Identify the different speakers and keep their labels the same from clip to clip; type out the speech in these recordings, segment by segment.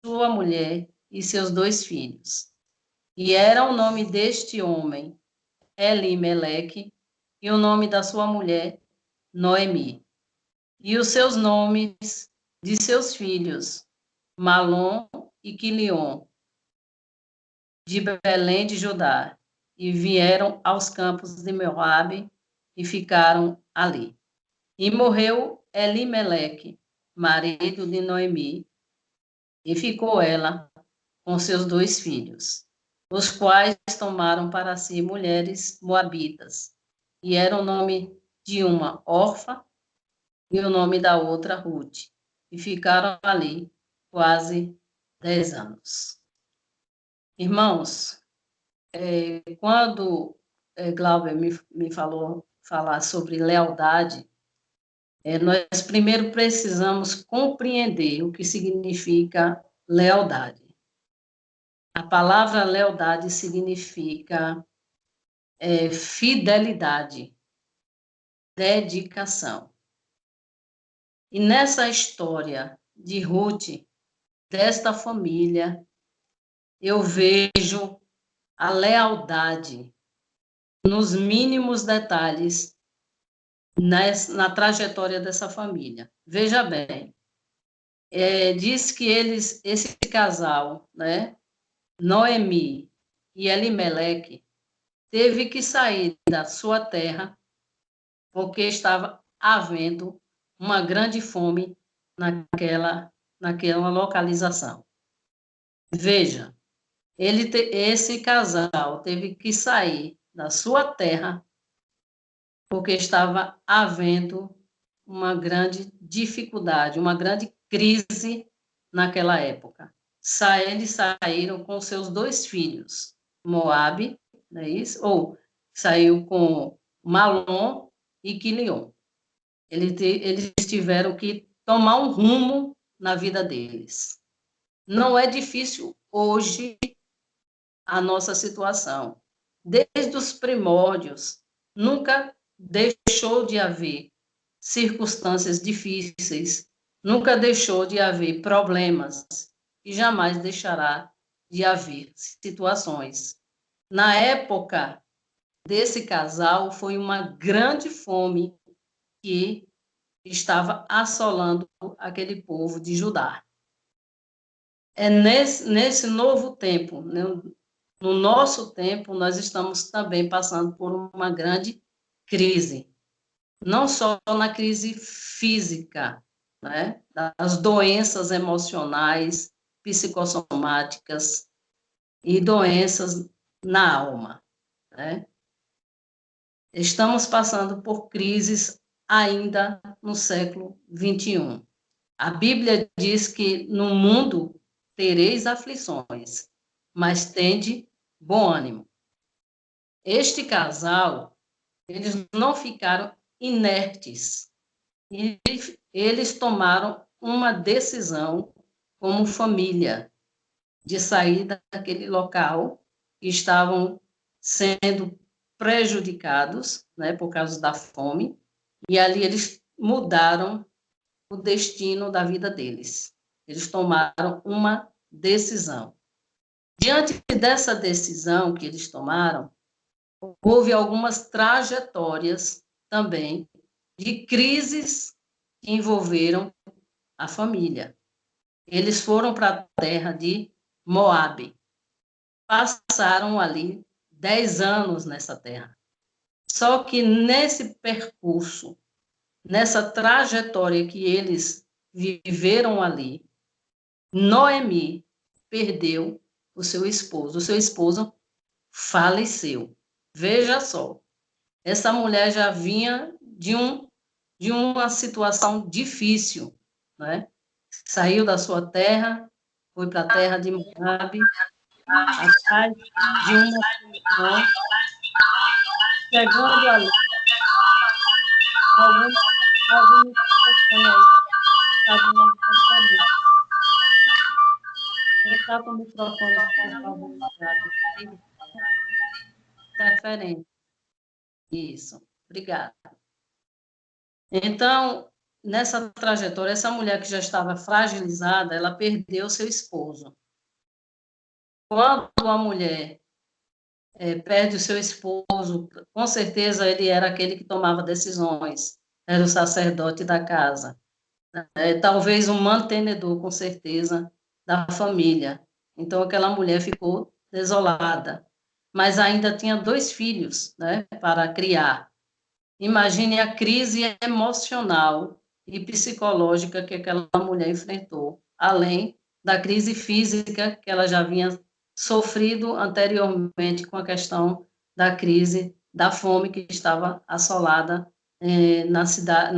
Speaker 1: sua mulher e seus 2 filhos. E era o nome deste homem, Elimeleque, e o nome da sua mulher, Noemi. E os seus nomes de seus filhos, Malom e Quilion, de Belém de Judá, e vieram aos campos de Moabe e ficaram ali. E morreu Elimeleque, marido de Noemi, e ficou ela com seus 2 filhos, os quais tomaram para si mulheres moabitas, e era o nome de uma Orfa e o nome da outra Ruth, e ficaram ali quase 10 anos. Irmãos, quando Glauber me falou falar sobre lealdade, nós primeiro precisamos compreender o que significa lealdade. A palavra lealdade significa fidelidade, dedicação. E nessa história de Ruth, desta família, eu vejo a lealdade nos mínimos detalhes na trajetória dessa família. Veja bem, diz que esse casal, né, Noemi e Elimeleque, teve que sair da sua terra porque estava havendo uma grande fome naquela localização. Veja, esse casal teve que sair da sua terra porque estava havendo uma grande dificuldade, uma grande crise naquela época. Eles saíram com seus 2 filhos, Moabe, não é isso? Ou saiu com Malom e Quilion. Eles tiveram que tomar um rumo na vida deles. Não é difícil hoje a nossa situação. Desde os primórdios, nunca deixou de haver circunstâncias difíceis, nunca deixou de haver problemas e jamais deixará de haver situações. Na época desse casal, foi uma grande fome que estava assolando aquele povo de Judá. É nesse novo tempo, né? No nosso tempo, nós estamos também passando por uma grande crise, não só na crise física, né? Das doenças emocionais, psicossomáticas e doenças na alma, né? Estamos passando por crises ainda no século XXI. A Bíblia diz que no mundo tereis aflições, mas tende bom ânimo. Este casal, eles não ficaram inertes. Eles tomaram uma decisão como família de sair daquele local que estavam sendo prejudicados, né, por causa da fome, e ali eles mudaram o destino da vida deles. Eles tomaram uma decisão. Diante dessa decisão que eles tomaram, houve algumas trajetórias também de crises que envolveram a família. Eles foram para a terra de Moabe. Passaram ali 10 anos nessa terra. Só que nesse percurso, nessa trajetória que eles viveram ali, Noemi perdeu o seu esposo. O seu esposo faleceu. Veja só, essa mulher já vinha de uma situação difícil, né? Saiu da sua terra, foi para a terra de Moabe, atrás de uma função, chegando ali, algum microfone aí, está dando interferência. Está com o microfone, por favor, ligado. Interferência. Isso, obrigada. Então, nessa trajetória, essa mulher que já estava fragilizada, ela perdeu seu esposo. Quando a mulher perde o seu esposo, com certeza ele era aquele que tomava decisões, era o sacerdote da casa, talvez um mantenedor, com certeza, da família. Então, aquela mulher ficou desolada, mas ainda tinha 2 filhos, né, para criar. Imagine a crise emocional e psicológica que aquela mulher enfrentou, além da crise física que ela já vinha sofrido anteriormente com a questão da crise da fome que estava assolada na cidade,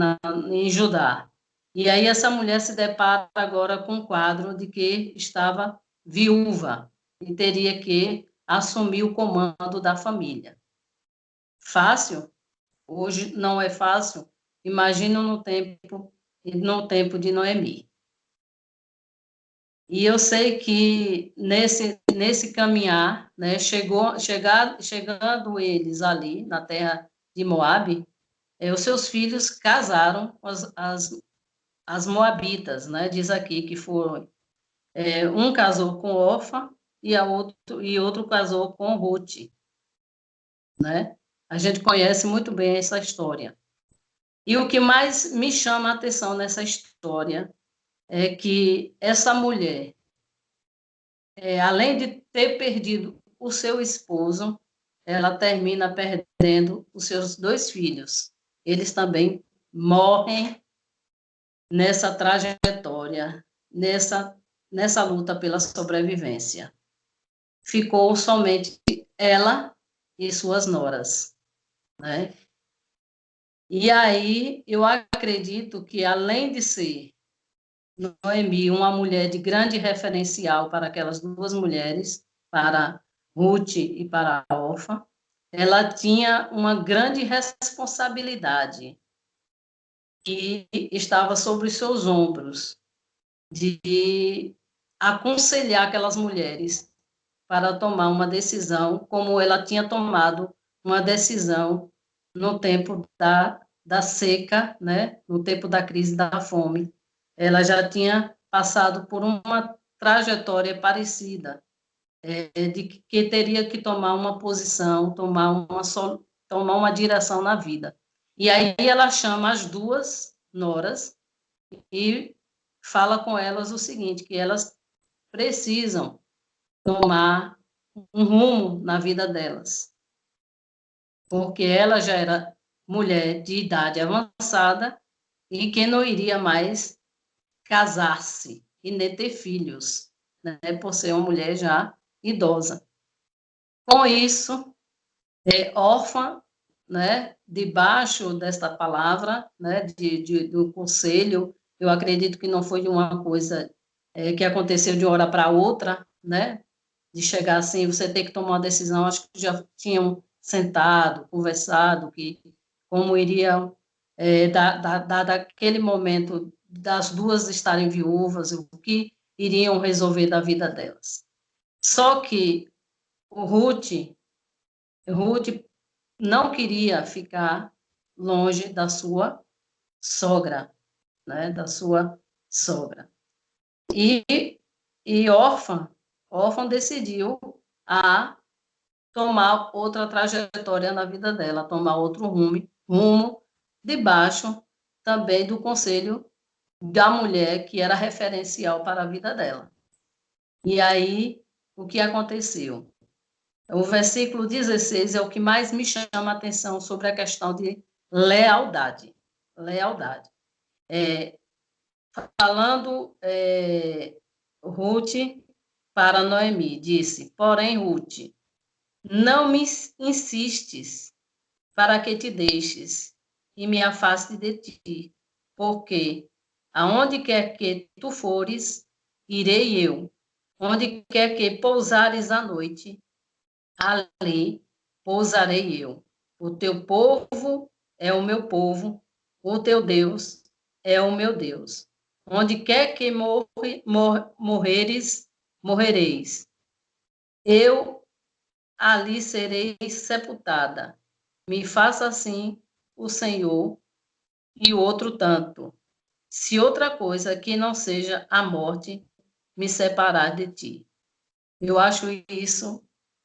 Speaker 1: em Judá. E aí essa mulher se depara agora com o quadro de que estava viúva e teria que assumir o comando da família. Fácil? Hoje não é fácil. Imagina no tempo de Noemi. E eu sei que nesse caminhar, né, chegando eles ali na terra de Moabe, os seus filhos casaram com as moabitas, né? Diz aqui que foi um casou com Orfa e outro casou com Ruth, né? A gente conhece muito bem essa história. E o que mais me chama a atenção nessa história é que essa mulher, além de ter perdido o seu esposo, ela termina perdendo os seus 2 filhos. Eles também morrem nessa trajetória, nessa luta pela sobrevivência. Ficou somente ela e suas noras, né? E aí eu acredito que, além de ser Noemi uma mulher de grande referencial para aquelas 2 mulheres, para Ruth e para Orfa, ela tinha uma grande responsabilidade que estava sobre os seus ombros, de aconselhar aquelas mulheres para tomar uma decisão, como ela tinha tomado uma decisão no tempo da seca, né? No tempo da crise da fome. Ela já tinha passado por uma trajetória parecida, de que teria que tomar uma posição, tomar uma direção na vida. E aí ela chama as 2 noras e fala com elas o seguinte, que elas precisam tomar um rumo na vida delas, porque ela já era mulher de idade avançada e que não iria mais casar-se e nem ter filhos, né, por ser uma mulher já idosa. Com isso, órfã, né, debaixo desta palavra, né, do conselho, eu acredito que não foi uma coisa que aconteceu de uma hora para outra, né, de chegar assim, você ter que tomar uma decisão, acho que já tinham sentado, conversado, que como iriam, daquele momento das 2 estarem viúvas, o que iriam resolver da vida delas. Só que o Ruth não queria ficar longe da sua sogra, né, da sua sogra. E órfã decidiu a tomar outra trajetória na vida dela, tomar outro rumo debaixo também do conselho da mulher que era referencial para a vida dela. E aí, o que aconteceu? O versículo 16 é o que mais me chama a atenção sobre a questão de lealdade. Lealdade. Falando Ruth para Noemi, disse, porém, Ruth, não me insistes para que te deixes e me afaste de ti, porque aonde quer que tu fores, irei eu. Onde quer que pousares à noite, ali pousarei eu. O teu povo é o meu povo, o teu Deus é o meu Deus. Onde quer que morreres, morrereis. Eu ali serei sepultada. Me faça assim o Senhor, e o outro tanto. se outra coisa que não seja a morte me separar de ti. Eu acho isso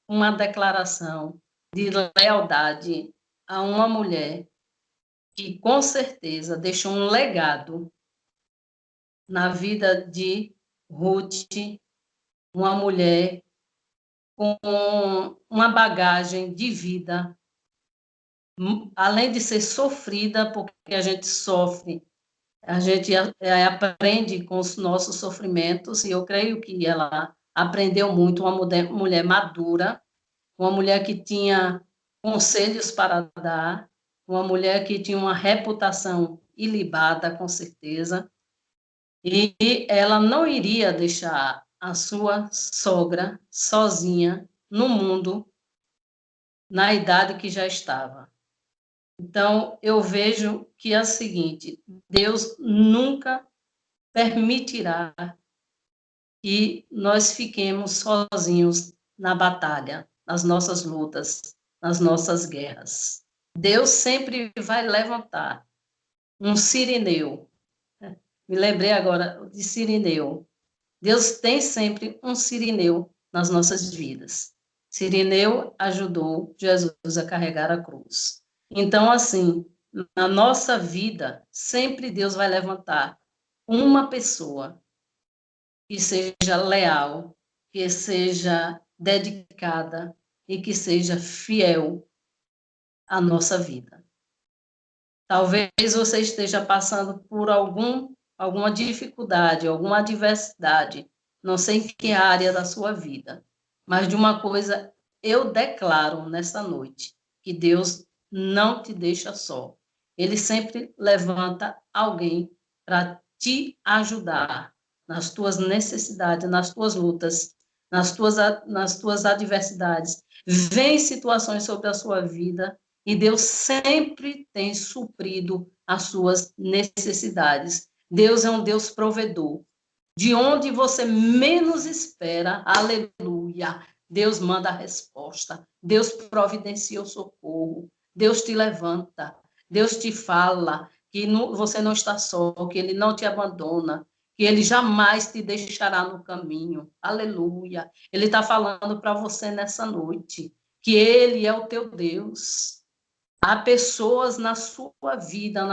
Speaker 1: uma declaração de lealdade a uma mulher que, com certeza, deixou um legado na vida de Ruth, uma mulher com uma bagagem de vida, além de ser sofrida, porque a gente sofre, a gente aprende com os nossos sofrimentos, e eu creio que ela aprendeu muito, uma mulher madura, uma mulher que tinha conselhos para dar, uma mulher que tinha uma reputação ilibada, com certeza, e ela não iria deixar a sua sogra sozinha no mundo, na idade que já estava. Então, eu vejo que é o seguinte: Deus nunca permitirá que nós fiquemos sozinhos na batalha, nas nossas lutas, nas nossas guerras. Deus sempre vai levantar um Cirineu. Me lembrei agora de Cirineu. Deus tem sempre um Cirineu nas nossas vidas. Cirineu ajudou Jesus a carregar a cruz. Então, assim, na nossa vida, sempre Deus vai levantar uma pessoa que seja leal, que seja dedicada e que seja fiel à nossa vida. Talvez você esteja passando por alguma dificuldade, alguma adversidade, não sei em que área da sua vida, mas de uma coisa eu declaro nessa noite, que Deus não te deixa só. Ele sempre levanta alguém para te ajudar nas tuas necessidades, nas tuas lutas, nas tuas adversidades. Vem situações sobre a sua vida e Deus sempre tem suprido as suas necessidades. Deus é um Deus provedor. De onde você menos espera, aleluia, Deus manda a resposta. Deus providencia o socorro. Deus te levanta. Deus te fala que você não está só, que Ele não te abandona, que Ele jamais te deixará no caminho. Aleluia. Ele está falando para você nessa noite que Ele é o teu Deus. Há pessoas na sua vida,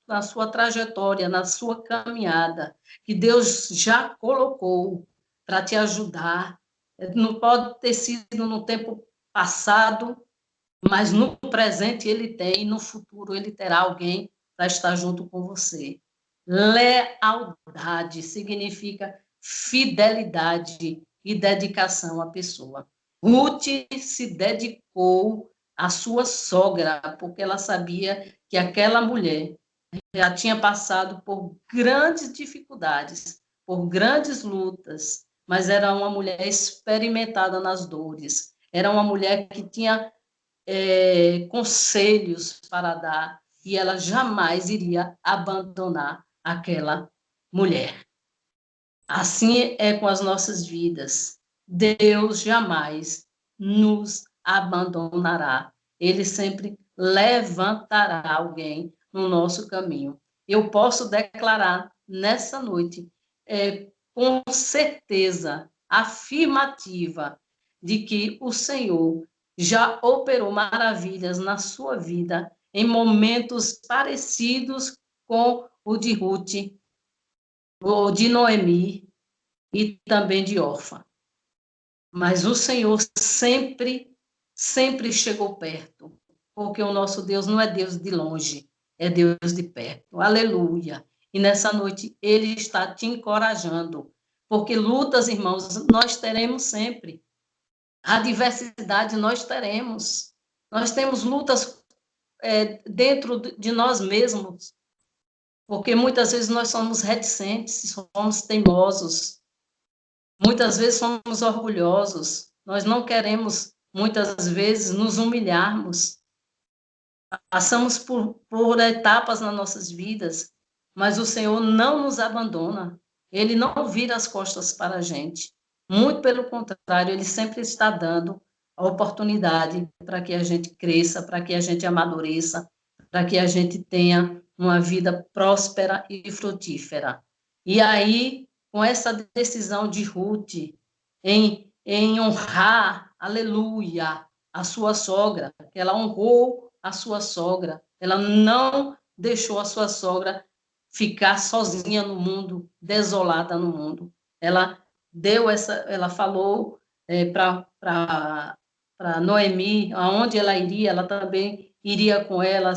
Speaker 1: na sua trajetória, na sua caminhada, que Deus já colocou para te ajudar. Não pode ter sido no tempo passado, mas no presente ele tem, e no futuro ele terá alguém para estar junto com você. Lealdade significa fidelidade e dedicação à pessoa. Ruth se dedicou à sua sogra, porque ela sabia que aquela mulher já tinha passado por grandes dificuldades, por grandes lutas, mas era uma mulher experimentada nas dores, era uma mulher que tinha conselhos para dar, e ela jamais iria abandonar aquela mulher. Assim é com as nossas vidas. Deus jamais nos abandonará. Ele sempre levantará alguém no nosso caminho. Eu posso declarar nessa noite, com certeza afirmativa, de que o Senhor já operou maravilhas na sua vida em momentos parecidos com o de Ruth, ou de Noemi e também de Orfa. Mas o Senhor sempre chegou perto, porque o nosso Deus não é Deus de longe, é Deus de perto. Aleluia! E nessa noite Ele está te encorajando, porque lutas, irmãos, nós teremos sempre. Adversidade nós teremos. Nós temos lutas dentro de nós mesmos, porque muitas vezes nós somos reticentes, somos teimosos, muitas vezes somos orgulhosos, nós não queremos, muitas vezes, nos humilharmos. Passamos por etapas nas nossas vidas, mas o Senhor não nos abandona. Ele não vira as costas para a gente. Muito pelo contrário, Ele sempre está dando a oportunidade para que a gente cresça, para que a gente amadureça, para que a gente tenha uma vida próspera e frutífera. E aí, com essa decisão de Ruth em honrar, aleluia, a sua sogra, ela honrou a sua sogra, ela não deixou a sua sogra ficar sozinha no mundo, desolada no mundo. Ela falou para Noemi, aonde ela iria, ela também iria com ela,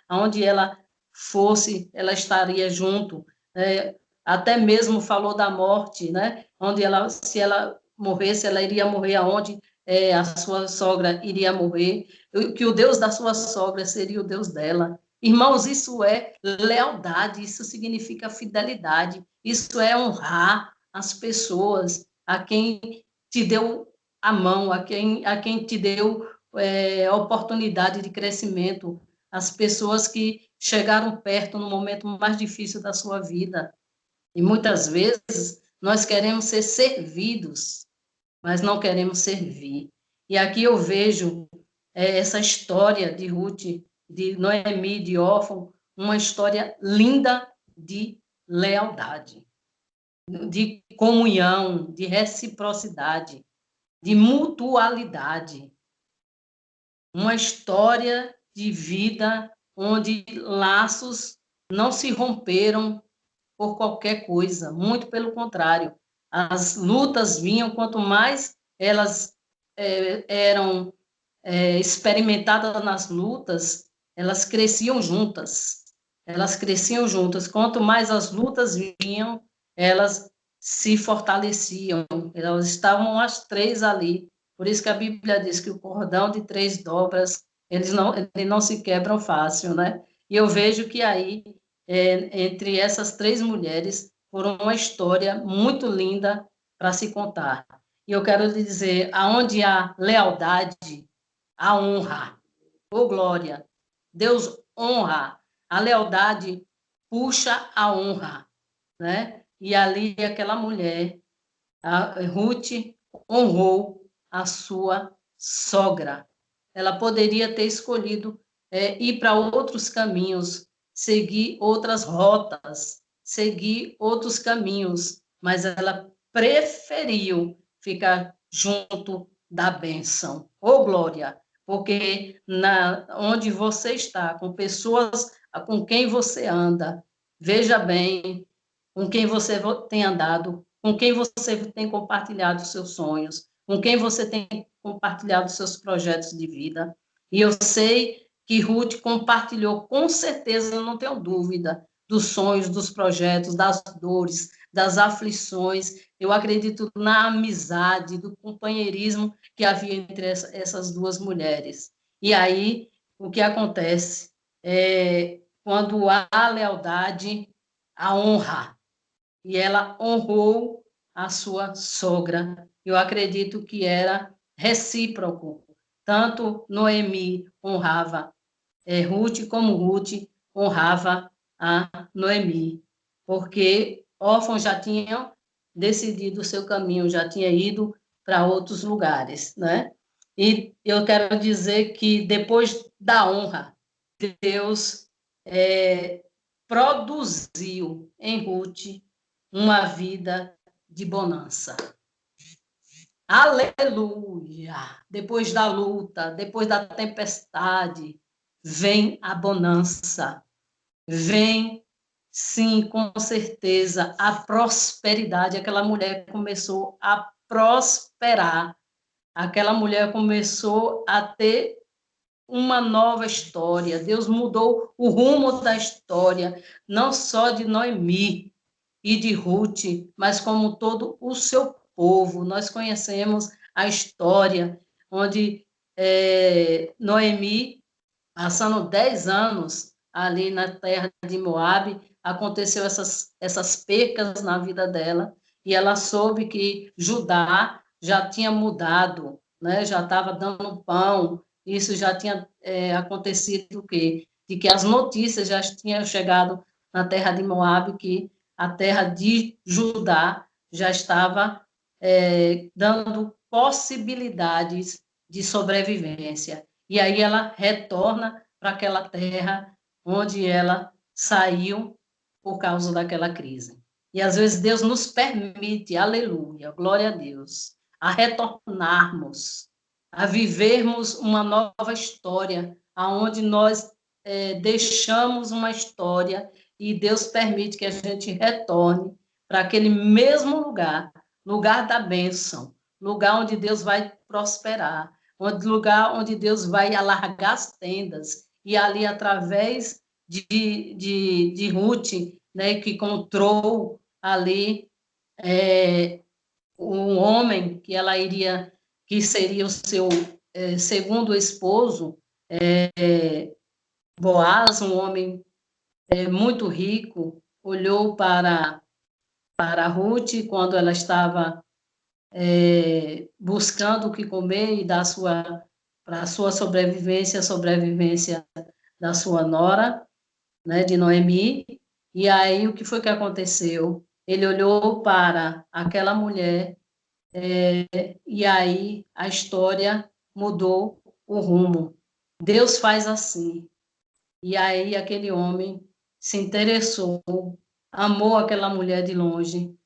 Speaker 1: aonde ela fosse, ela estaria junto. Até mesmo falou da morte, né? Se ela morresse, ela iria morrer aonde a sua sogra iria morrer, que o Deus da sua sogra seria o Deus dela. Irmãos, isso é lealdade, isso significa fidelidade, isso é honrar as pessoas, a quem te deu a mão, a quem te deu a oportunidade de crescimento, as pessoas que chegaram perto no momento mais difícil da sua vida. E muitas vezes nós queremos ser servidos, mas não queremos servir. E aqui eu vejo essa história de Ruth, de Noemi, de órfão, uma história linda de lealdade, de comunhão, de reciprocidade, de mutualidade. Uma história de vida onde laços não se romperam por qualquer coisa, muito pelo contrário. As lutas vinham, quanto mais elas eram experimentadas nas lutas, elas cresciam juntas. Elas cresciam juntas. Quanto mais as lutas vinham, elas se fortaleciam. Elas estavam as três ali. Por isso que a Bíblia diz que o cordão de três dobras, eles não se quebram fácil, né? E eu vejo que aí, entre essas três mulheres, foram uma história muito linda para se contar. E eu quero lhe dizer, aonde há lealdade, a honra. Ô, glória! Deus honra. A lealdade puxa a honra, né? E ali aquela mulher, a Ruth, honrou a sua sogra. Ela poderia ter escolhido ir para outros caminhos, seguir outras rotas, seguir outros caminhos, mas ela preferiu ficar junto da bênção. Ô, glória! Porque onde você está, com pessoas com quem você anda, veja bem com quem você tem andado, com quem você tem compartilhado seus sonhos, com quem você tem compartilhado seus projetos de vida. E eu sei que Ruth compartilhou, com certeza, não tenho dúvida, dos sonhos, dos projetos, das dores, das aflições. Eu acredito na amizade, do companheirismo que havia entre essas duas mulheres. E aí, o que acontece? Quando há lealdade, a honra. E ela honrou a sua sogra. Eu acredito que era recíproco. Tanto Noemi honrava Ruth, como Ruth honrava a Noemi, porque órfão já tinha decidido o seu caminho, já tinha ido para outros lugares, né? E eu quero dizer que depois da honra, Deus produziu em Ruth uma vida de bonança. Aleluia! Depois da luta, depois da tempestade, vem a bonança. Vem, sim, com certeza, a prosperidade. Aquela mulher começou a prosperar. Aquela mulher começou a ter uma nova história. Deus mudou o rumo da história, não só de Noemi e de Ruth, mas como todo o seu povo. Nós conhecemos a história onde Noemi, passando 10 anos ali na terra de Moabe, aconteceu essas percas na vida dela, e ela soube que Judá já tinha mudado, né? Já estava dando pão, isso já tinha acontecido o quê? De que as notícias já tinham chegado na terra de Moabe, que a terra de Judá já estava dando possibilidades de sobrevivência. E aí ela retorna para aquela terra onde ela saiu por causa daquela crise. E às vezes Deus nos permite, aleluia, glória a Deus, a retornarmos, a vivermos uma nova história, aonde nós deixamos uma história e Deus permite que a gente retorne para aquele mesmo lugar, lugar da bênção, lugar onde Deus vai prosperar, lugar onde Deus vai alargar as tendas, e ali, através de Ruth, né, que encontrou ali um homem que ela iria, que seria o seu segundo esposo, Boaz, um homem muito rico, olhou para Ruth quando ela estava buscando o que comer e dar para a sua sobrevivência, a sobrevivência da sua nora, né, de Noemi. E aí, o que foi que aconteceu? Ele olhou para aquela mulher e aí a história mudou o rumo. Deus faz assim. E aí aquele homem se interessou, amou aquela mulher de longe,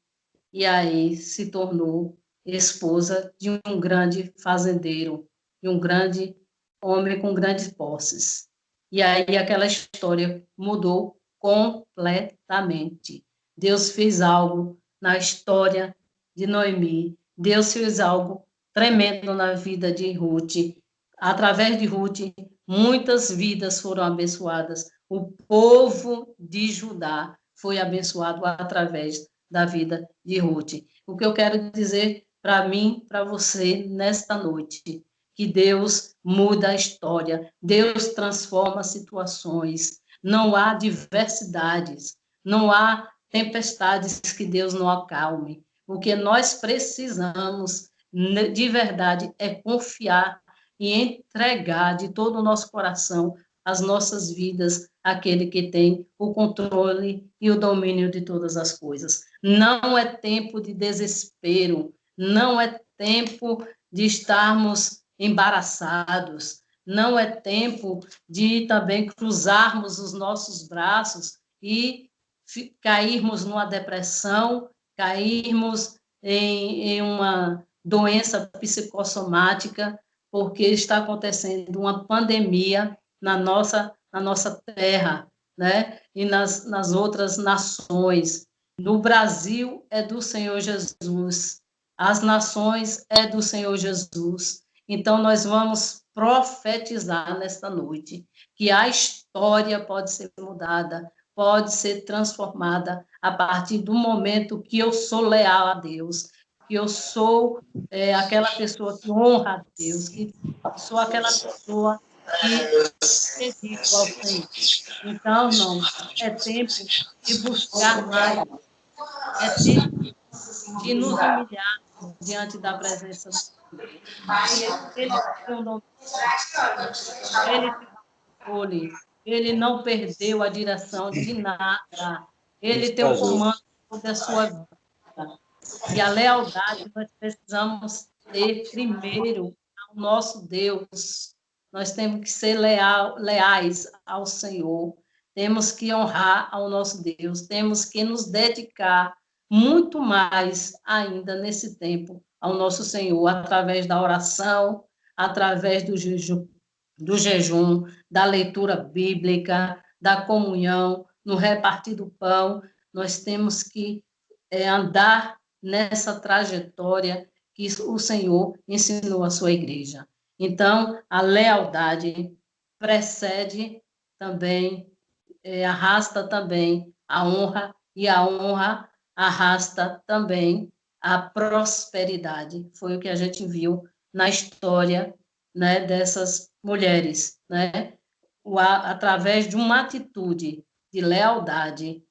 Speaker 1: e aí se tornou esposa de um grande fazendeiro, de um grande homem com grandes posses. E aí aquela história mudou completamente. Deus fez algo na história de Noemi. Deus fez algo tremendo na vida de Ruth. Através de Ruth, muitas vidas foram abençoadas. O povo de Judá foi abençoado através da vida de Ruth. O que eu quero dizer para mim, para você, nesta noite, que Deus muda a história, Deus transforma situações, não há diversidades, não há tempestades que Deus não acalme. O que nós precisamos, de verdade, é confiar e entregar de todo o nosso coração as nossas vidas àquele que tem o controle e o domínio de todas as coisas. Não é tempo de desespero, não é tempo de estarmos embaraçados, não é tempo de também cruzarmos os nossos braços e cairmos numa depressão, cairmos em uma doença psicossomática, porque está acontecendo uma pandemia na nossa terra, né? E nas outras nações. No Brasil é do Senhor Jesus, as nações é do Senhor Jesus. Então, nós vamos profetizar nesta noite que a história pode ser mudada, pode ser transformada a partir do momento que eu sou leal a Deus, que eu sou aquela pessoa que honra a Deus, que sou aquela pessoa que dedico ao Senhor. Então, irmãos, é tempo de buscar mais, é tempo de nos humilhar diante da presença do Senhor. Ele tem um domínio, ele tem controle, ele não perdeu a direção de nada, ele tem o comando sobre a sua vida. E a lealdade nós precisamos ter primeiro ao nosso Deus. Nós temos que ser leais ao Senhor. Temos que honrar ao nosso Deus. Temos que nos dedicar muito mais ainda nesse tempo ao nosso Senhor, através da oração, através do jejum, da leitura bíblica, da comunhão, no repartir do pão. Nós temos que andar nessa trajetória que o Senhor ensinou à sua igreja. Então, a lealdade precede também, arrasta também a honra, e a honra arrasta também a prosperidade. Foi o que a gente viu na história, né, dessas mulheres, né? Através de uma atitude de lealdade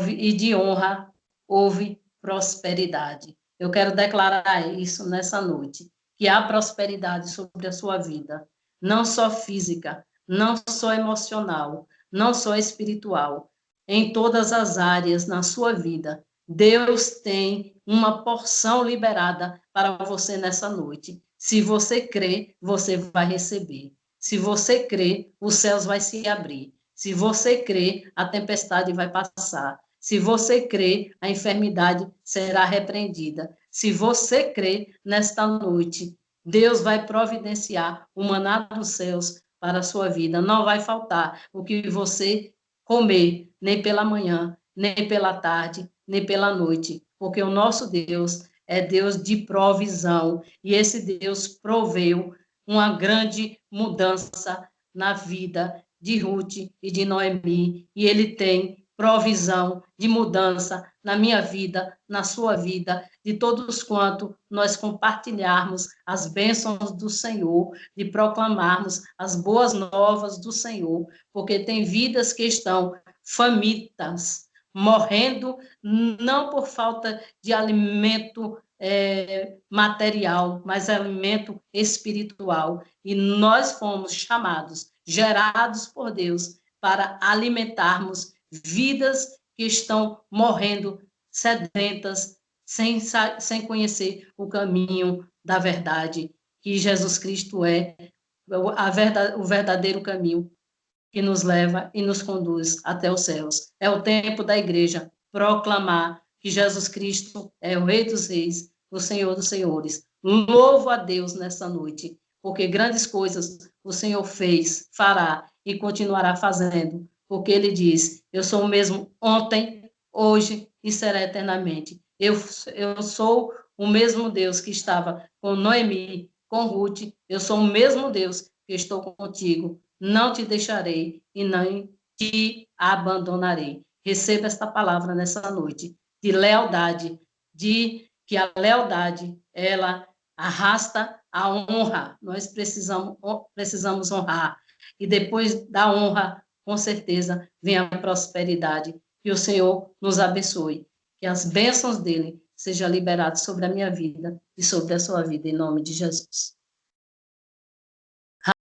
Speaker 1: e de honra, houve prosperidade. Eu quero declarar isso nessa noite, que há prosperidade sobre a sua vida, não só física, não só emocional, não só espiritual, em todas as áreas na sua vida. Deus tem uma porção liberada para você nessa noite. Se você crê, você vai receber. Se você crê, os céus vai se abrir. Se você crê, a tempestade vai passar. Se você crê, a enfermidade será repreendida. Se você crê, nesta noite, Deus vai providenciar o maná dos céus para a sua vida. Não vai faltar o que você comer, nem pela manhã, nem pela tarde, nem pela noite, porque o nosso Deus é Deus de provisão, e esse Deus proveu uma grande mudança na vida de Ruth e de Noemi, e ele tem provisão de mudança na minha vida, na sua vida, de todos quanto nós compartilharmos as bênçãos do Senhor, de proclamarmos as boas novas do Senhor, porque tem vidas que estão famintas, morrendo, não por falta de alimento material, mas alimento espiritual. E nós fomos chamados, gerados por Deus, para alimentarmos vidas que estão morrendo sedentas, sem conhecer o caminho da verdade, que Jesus Cristo é o verdadeiro caminho que nos leva e nos conduz até os céus. É o tempo da igreja proclamar que Jesus Cristo é o Rei dos Reis, o Senhor dos Senhores. Louvo a Deus nessa noite, porque grandes coisas o Senhor fez, fará e continuará fazendo, porque Ele diz: eu sou o mesmo ontem, hoje e será eternamente. Eu sou o mesmo Deus que estava com Noemi, com Ruth, eu sou o mesmo Deus que estou contigo, não te deixarei e não te abandonarei. Receba esta palavra nessa noite, de lealdade, de que a lealdade, ela arrasta a honra, nós precisamos honrar, e depois da honra, com certeza, vem a prosperidade, que o Senhor nos abençoe, que as bênçãos dele sejam liberadas sobre a minha vida e sobre a sua vida, em nome de Jesus.